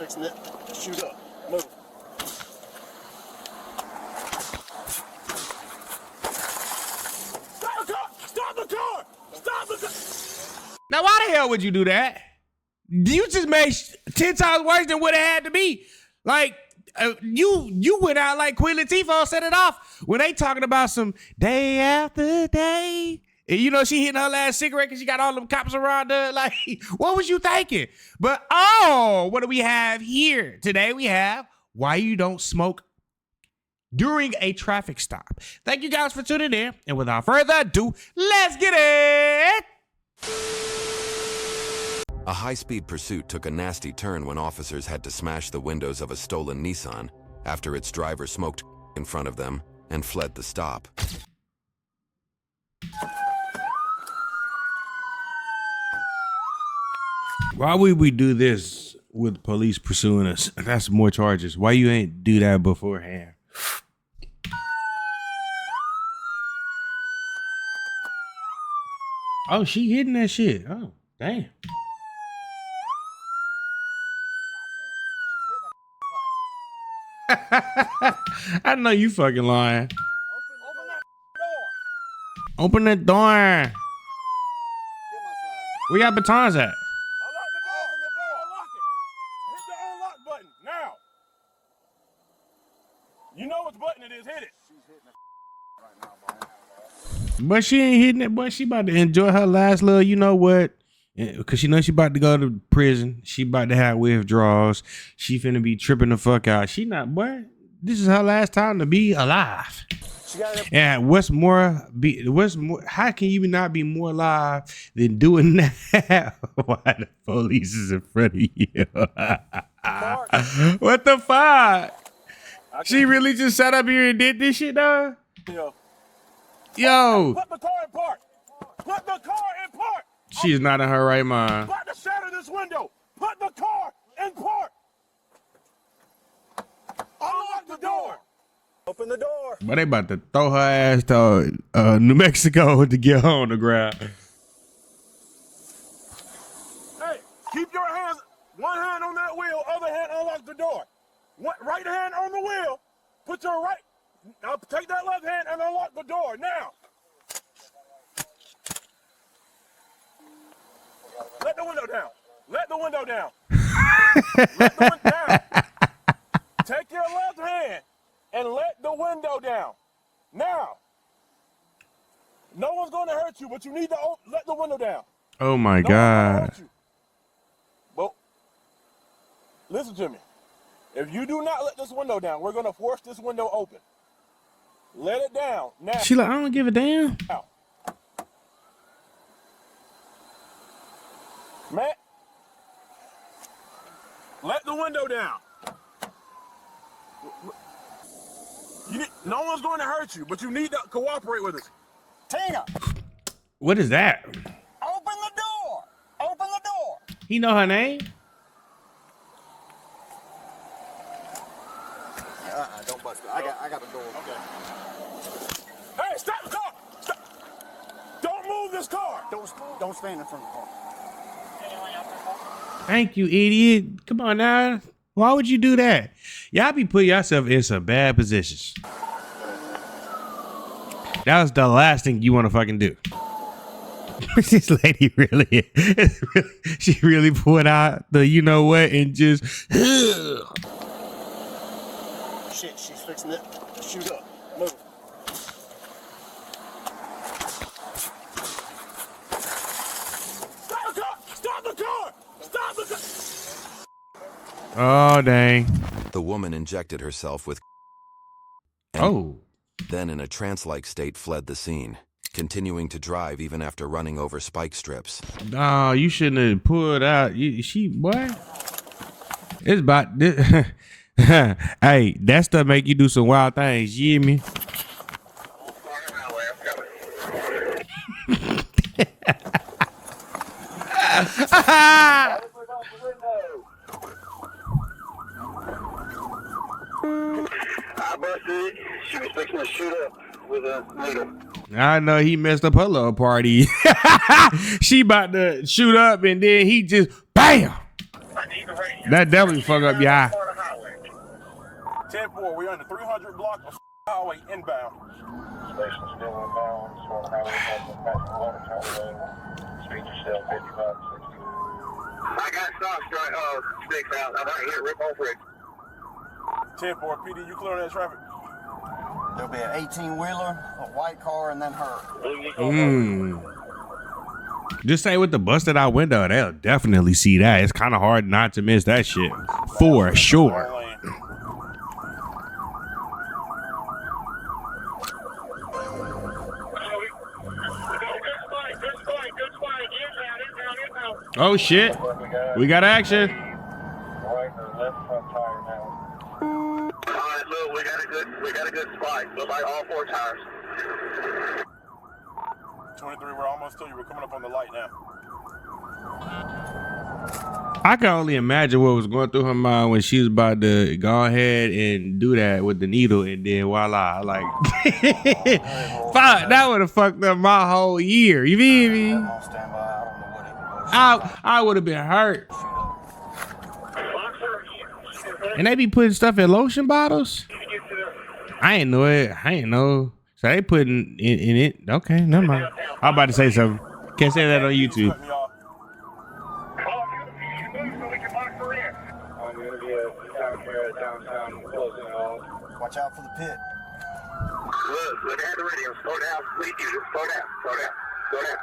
fixing it. Shoot up. Move. Stop the car! Stop the car! Stop the car! Now, why the hell would you do that? You just made 10 times worse than what it had to be. Like, you went out like Queen Latifah set it off when they talking about some day after day. And you know, she hitting her last cigarette because she got all them cops around her. Like, what was you thinking? But, what do we have here? Today we have why you don't smoke during a traffic stop. Thank you guys for tuning in. And without further ado, let's get it. A high-speed pursuit took a nasty turn when officers had to smash the windows of a stolen Nissan after its driver smoked in front of them and fled the stop. Why would we do this with police pursuing us? That's more charges. Why you ain't do that beforehand? Oh, she hitting that shit. Oh, damn. I know you fucking lying. Open that door. Where y'all batons at? Unlock the door. Unlock it. Hit the unlock button now. You know which button it is. Hit it. She's hitting it right now, boy. But she ain't hitting it, boy. She about to enjoy her last little, you know what? Because she knows she about to go to prison. She about to have withdrawals. She finna be tripping the fuck out. She not, boy. This is her last time to be alive. And what's more? How can you not be more alive than doing that while the police is in front of you? What the fuck? She really just sat up here and did this shit, dog? Yo. Put the car in park. Put the car in park. She's not in her right mind. About to shatter this window. Put the car in park. Unlock the door. Open the door. But they about to throw her ass to New Mexico to get her on the ground. Hey, keep your hands, one hand on that wheel, other hand unlock the door. Right hand on the wheel. Put your right, now take that left hand and unlock the door now. Let the window down. Let the window down. Let the window down. Take your left hand and let the window down. Now, no one's going to hurt you, but you need to let the window down. Oh my No God. But listen to me. If you do not let this window down, we're going to force this window open. Let it down now. She like, I don't give a damn. Now. Matt, let the window down. No one's going to hurt you, but you need to cooperate with us. Tina, What is that? open the door. Open the door. He know her name? Don't bust it. I got the door. Okay. Hey, stop the car. Stop. Don't move this car. Don't stand in front of the car. Thank you, idiot. Come on now. Why would you do that? Y'all be putting yourself in some bad positions. That was the last thing you want to fucking do. This lady really, she really pulled out the you know what and just. Shit, she's fixing it. Shoot up. Move. Stop the car! Stop the car! Stop the car! Oh, dang. The woman injected herself with and Oh. then in a trance-like state fled the scene, continuing to drive even after running over spike strips. No, you shouldn't have pulled out. What? It's about this. Hey, that stuff make you do some wild things. You hear me? I busted. She was fixing to shoot up with a needle. I know he messed up her little party. She about to shoot up and then he just BAM! That definitely fuck up your eye. 10-4, we're on the 300 block of highway inbound. Station still inbound, Swan Highway, passing water tower lane. Speed is still 55 60. I got sticks out. I'm right here, rip off Rick. 10-4, PD, you clear on that traffic? There'll be an 18-wheeler, a white car, and then her. Just say with the busted out window, they'll definitely see that. It's kind of hard not to miss that shit. For sure. Oh shit. We got action. Right or left front tire now. Alright, look, we got a good spot. Look like all 4 tires. 23, we're almost to you. We're coming up on the light now. I can only imagine what was going through her mind when she was about to go ahead and do that with the needle, and then voila, like, fuck, that would have fucked up my whole year. You feel me? I'll stand by. I don't know what he can I would have been hurt. And they be putting stuff in lotion bottles? I ain't know it. I ain't know. So they putting in it. Okay, never mind. I'm about to say something. Can't say that on YouTube. Watch out for the pit. Look at the radio. Slow down. Please, slow down. Slow down. Slow down.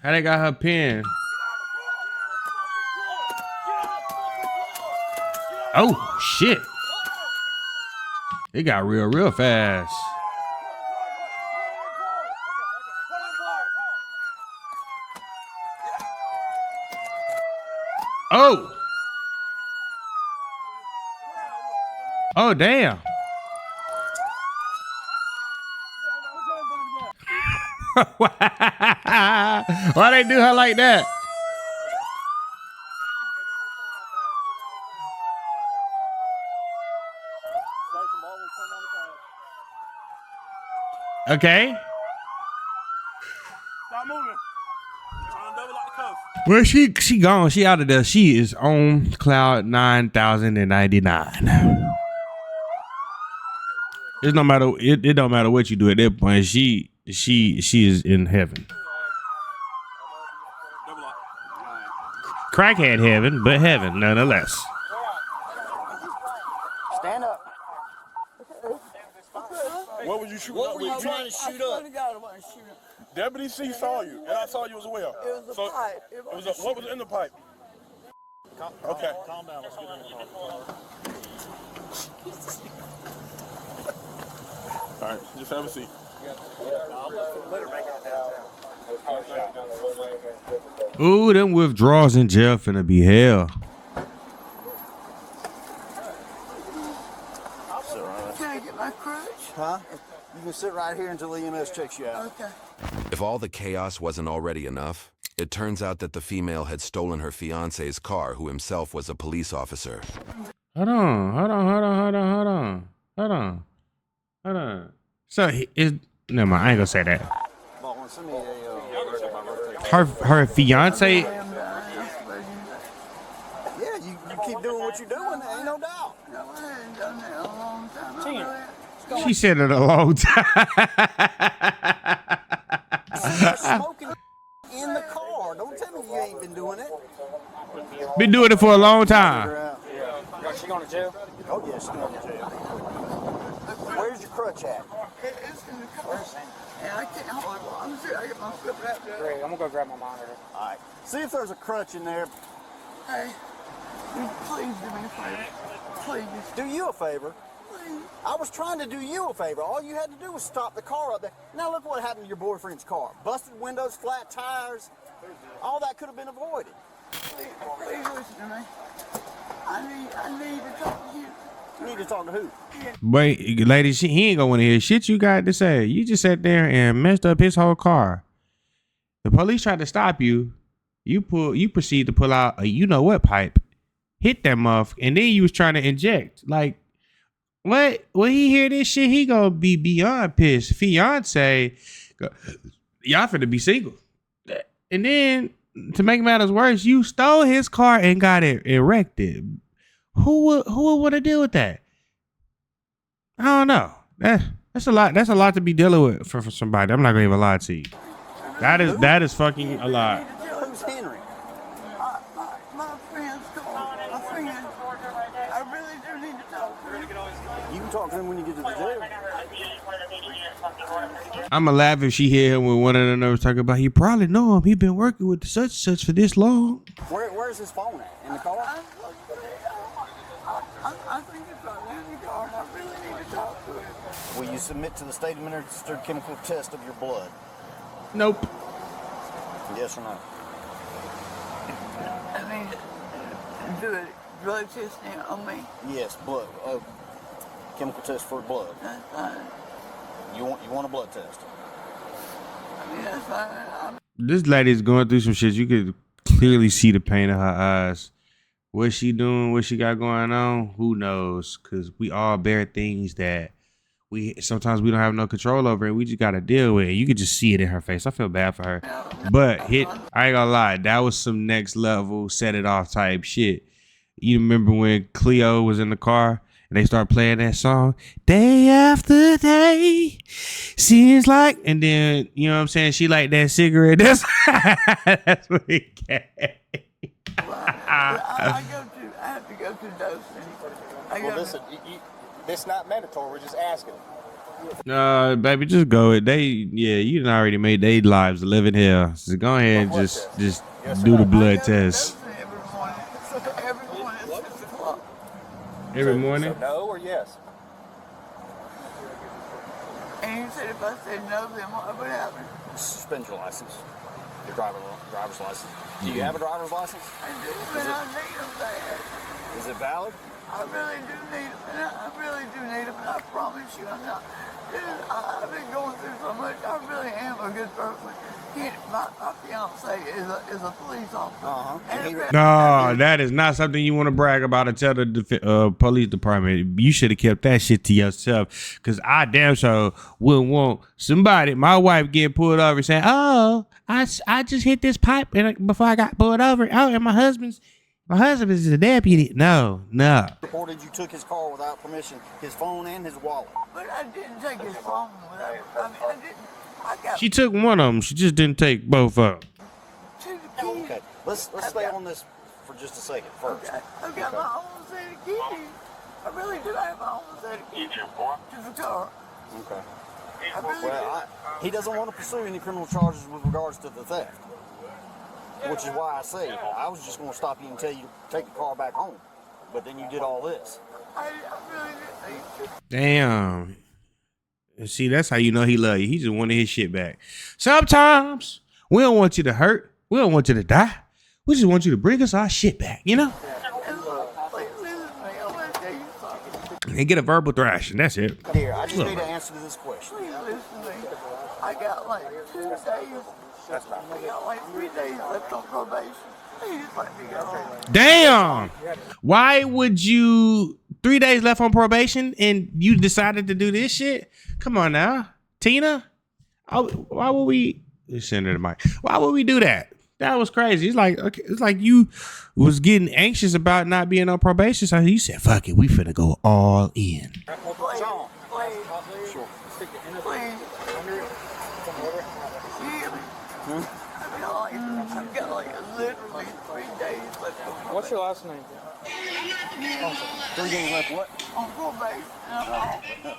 How they got her pen? Oh, shit. It got real fast. Oh. Oh, damn. Why they do her like that? Okay. Stop moving. Trying to double lock the cuff. Well, she gone. She out of there. She is on cloud 9,099. It don't matter. It don't matter what you do at that point. She is in heaven. Double lock. Crackhead heaven, but heaven nonetheless. Stand up. What was you shooting What up were with? you trying to shoot up? Deputy C saw you, and I saw you as well. It was a pipe. What was in the pipe? Okay. Calm down. Let's get in the car. All right, just have a seat. Ooh, them withdrawals in jail finna be hell. Can I get my crutch? Huh? You can sit right here until EMS checks you out. Okay. If all the chaos wasn't already enough, it turns out that the female had stolen her fiance's car, who himself was a police officer. Hold on. So never mind. I ain't gonna say that. Baldwin, send me Her fiance. Yeah, you keep doing what you're doing. There ain't no doubt. No, I hadn't done that in a long time. She said it a long time. You're smoking in the car. Don't tell me you ain't been doing it. Been doing it for a long time. She going to jail? Oh, yeah, she's going to jail. Where's your crutch at? It's in the car. And I can't hold it. I'm sure I get my foot wrapped up. Great, I'm gonna go grab my monitor. All right. See if there's a crutch in there. Hey, please do me a favor. Please. Do you a favor. Please. I was trying to do you a favor. All you had to do was stop the car up there. Now look what happened to your boyfriend's car. Busted windows, flat tires. All that could have been avoided. Please listen to me. I need to talk to you. You need to talk to who? Wait, lady, he ain't gonna want to hear shit you got to say. You just sat there and messed up his whole car. The police tried to stop you. You proceed to pull out a you know what pipe, hit that muff, and then you was trying to inject. Like, what? When he hear this shit, he gonna be beyond pissed. Fiance y'all finna be single. And then to make matters worse, you stole his car and got it erected. Who would want to deal with that? I don't know. That's a lot. That's a lot to be dealing with for somebody. I'm not gonna even lie to you. That is fucking a lot. Who's Henry? My friend's called. My friend. I really do need to talk to him. You can talk to him when you get to the jail. I'ma laugh if she hear him when one of the nerds talking about he probably know him. He been working with the such for this long. Where's his phone at? In the car? I think it's right there in the car, and I really need to talk to him. Will you submit to the state administered chemical test of your blood? Nope. Yes or no? I mean, do a blood test now on me. Yes, blood. Chemical test for blood. That's fine. You want a blood test? I mean, that's fine. This lady's going through some shit. You could clearly see the pain in her eyes. What she doing, what she got going on, who knows? Because we all bear things that sometimes we don't have no control over, and we just got to deal with it. You could just see it in her face. I feel bad for her. But I ain't gonna lie, that was some next level, set it off type shit. You remember when Cleo was in the car and they start playing that song, day after day, seems like, and then, you know what I'm saying, she like that cigarette. That's what he got. I have to go to Dothan. Well, listen, it's not mandatory. We're just asking. No, baby, just go. You done already made their lives a living hell. So go ahead and just do the blood test. Every morning at 6 o'clock. Every morning? So no or yes? And you said if I said no, then what would happen? Suspend your license. Your driver's license. Do you have a driver's license? I do, but I need them there. Is it valid? I really do need them, and I really do need them, and I promise you I'm not. I've been going through so much. I really am a good person. My fiance is a police officer. Uh-huh. No, that is not something you want to brag about and tell the police department. You should have kept that shit to yourself, because I damn sure wouldn't want somebody, my wife, getting pulled over saying, oh, I just hit this pipe before I got pulled over. Oh, and my husband is a deputy. No. Reported you took his car without permission, his phone and his wallet. But I didn't take his phone without. I mean, I didn't. I got She took one of them. She just didn't take both of them. two keys. Okay, let's stay on this for just a second first. Okay, I've got my own set of keys. I really do have my own set of keys to the car. Okay. I really Well, he doesn't want to pursue any criminal charges with regards to the theft, which is why I say I was just going to stop you and tell you to take the car back home, but then you did all this. I really didn't think. Damn. And see, that's how you know he love you. He just wanted his shit back. Sometimes we don't want you to hurt. We don't want you to die. We just want you to bring us our shit back, you know? And look, please listen to me. I'm going to tell you something. And get a verbal thrashing. That's it. Dear, I just need an answer to this question. Please listen to me. I got like 2 days. I got like 3 days left on probation. Please let me go. Damn. Why would you 3 days left on probation and you decided to do this shit? Come on now. Tina? Why would we send her the mic? Why would we do that? That was crazy. It's like you was getting anxious about not being on probation. So you said, fuck it, we finna go all in. Please. I've got like literally 3 days left on probation. What's your last name? 3 days left what? On probation.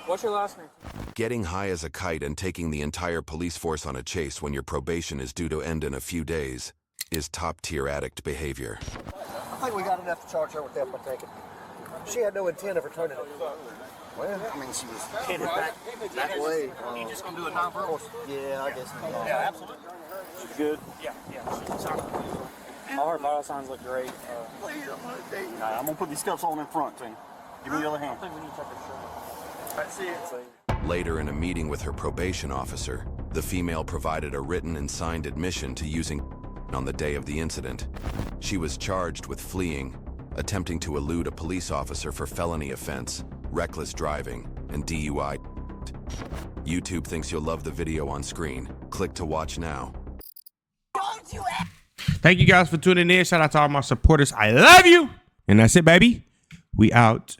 What's your last name? Getting high as a kite and taking the entire police force on a chase when your probation is due to end in a few days is top-tier addict behavior. I think we got enough to charge her with theft by taking. She had no intent of returning it. Well, I mean, she was headed that way. You just gonna do a non-verbal? Yeah, I guess. Yeah, absolutely. She's good. Yeah. All her vital signs look great. Please, I'm gonna tell you. All right, I'm gonna put these cuffs on in front, Tina. Give me the other hand. I think we need to check her shirt. I see it. Later, in a meeting with her probation officer, the female provided a written and signed admission to using on the day of the incident. She was charged with fleeing, attempting to elude a police officer for felony offense, reckless driving, and DUI. YouTube thinks you'll love the video on screen. Click to watch now. Thank you guys for tuning in. Shout out to all my supporters. I love you. And that's it, baby. We out.